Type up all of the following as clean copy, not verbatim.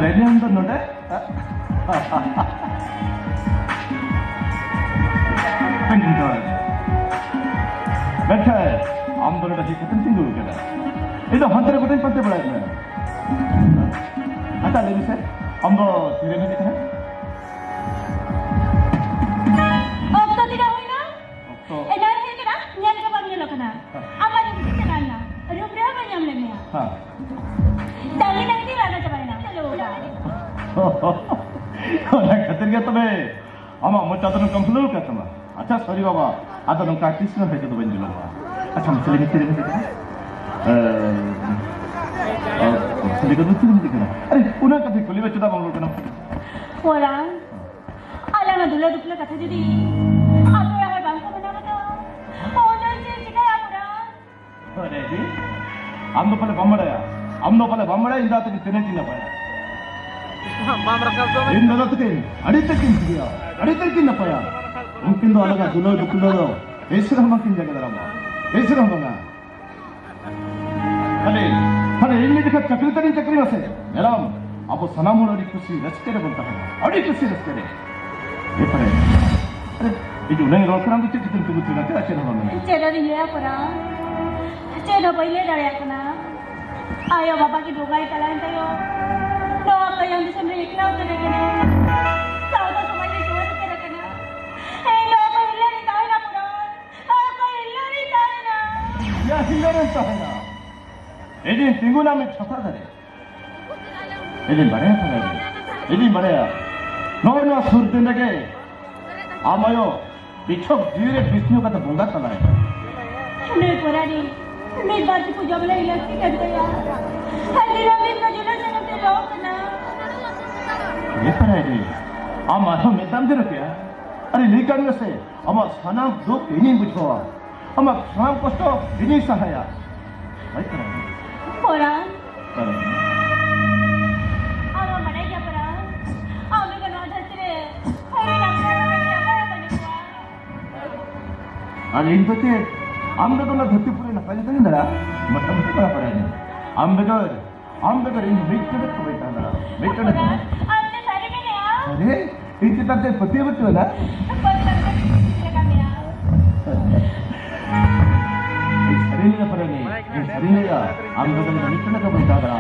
എന്നെ എന്തുന്നുണ്ട് बैठा है हम दोनों डशी खत्म सिंह हो गया ये तो हंतरे को पत्ते पड़ा है अच्छा लेकिन से हम तो धीरे में दिखना अब तो tidak हुई ना एना है क्या nyari ke bang lo kana apa ni kita nanya rup berapa nyam lemnya हाँ tadi nanti rana coba na चलो ना खतर गया तुम्हें अमा मुझे तो कंप्लीट करता हूँ अच्छा सॉरी बाबा आता नौका आर्टिस्ट ना है तो बन जुला अच्छा मसले में तेरे में दिखना मसले का दूसरे में दिखना अरे उन्हें कभी कुली में चुदा मांगो करना orang ala na dulu dulu kata jadi apa yang hay bangsa mana mana oh jadi kita apa अरे जी हम तो पहले बम्बड़ा इंदा तक तिने तिना पाया इंदा तक अड़ी तक ना पाया उनकिन तो अलग दुलो दुलो ऐसे हम किन जगह दरामा ऐसे हम ना अरे इनमें देखा चक्री वैसे मेराम अब सनाम अड़ी खुशी रचते रे बनता है अड़ी खुशी रचते रे ये पड़े अरे ये जो नहीं रोकना तो चित्र तुम तुम क्या चल रहा है चलो रे ये परा चलो पहले डरे कना आयो बाबा की डोगाई तलान तयो तो आप yang bisa mereka udah kena tahu tak semua itu udah kena लो को हिल्ला नहीं ताहे ना पूरा को हिल्ला नहीं ताहे ना या हिल्ला नहीं ताहे ना एदिन सिंगुना में छपा करे एदिन बढ़िया नौना सुरते लगे आमायो बिछोक जीरे बिस्नु का तो बोंगा चला है नहीं पूरा नहीं मैं बात पूजा वाला इलाज कर दिया हल्दी रंगी का जुला जन्म ते लो करना ये पर है जी आमा तो मैं समझ रहा क्या अरे लीकर में से अमर खाना दुख इन्हीं बुझवा अमर खाना कष्ट इन्हीं सहाया भाई करें orang awak mana dia perang awak kan ada cere hari nak apa yang bani अरे इन बच्चे आम बेगर ना धरती पूरे ना पहले तो नहीं डरा मतलब बड़ा पड़ा है आम बेगर इन मिट्टी में तो बैठा ना मिट्टी में आपने सारे में नहीं आओ अरे इनके ताते पति बच्चे वाला शरीर पर नहीं शरीर या आम बेगर ना मिट्टी में तो बैठा ना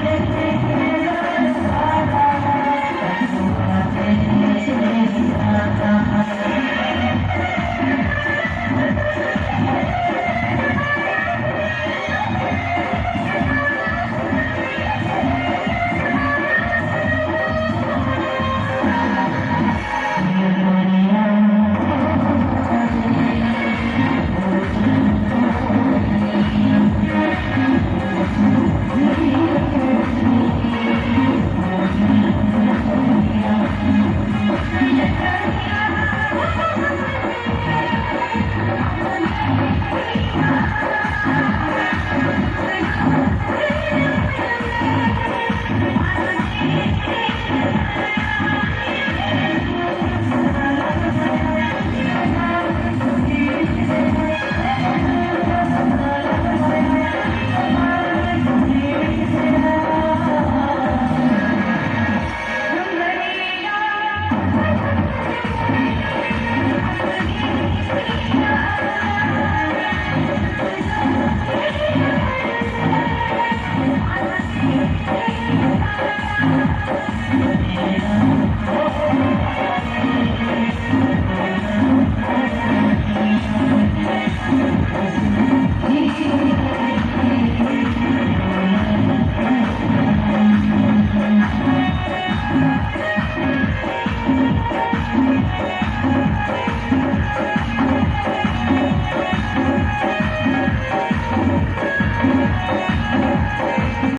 Thank you.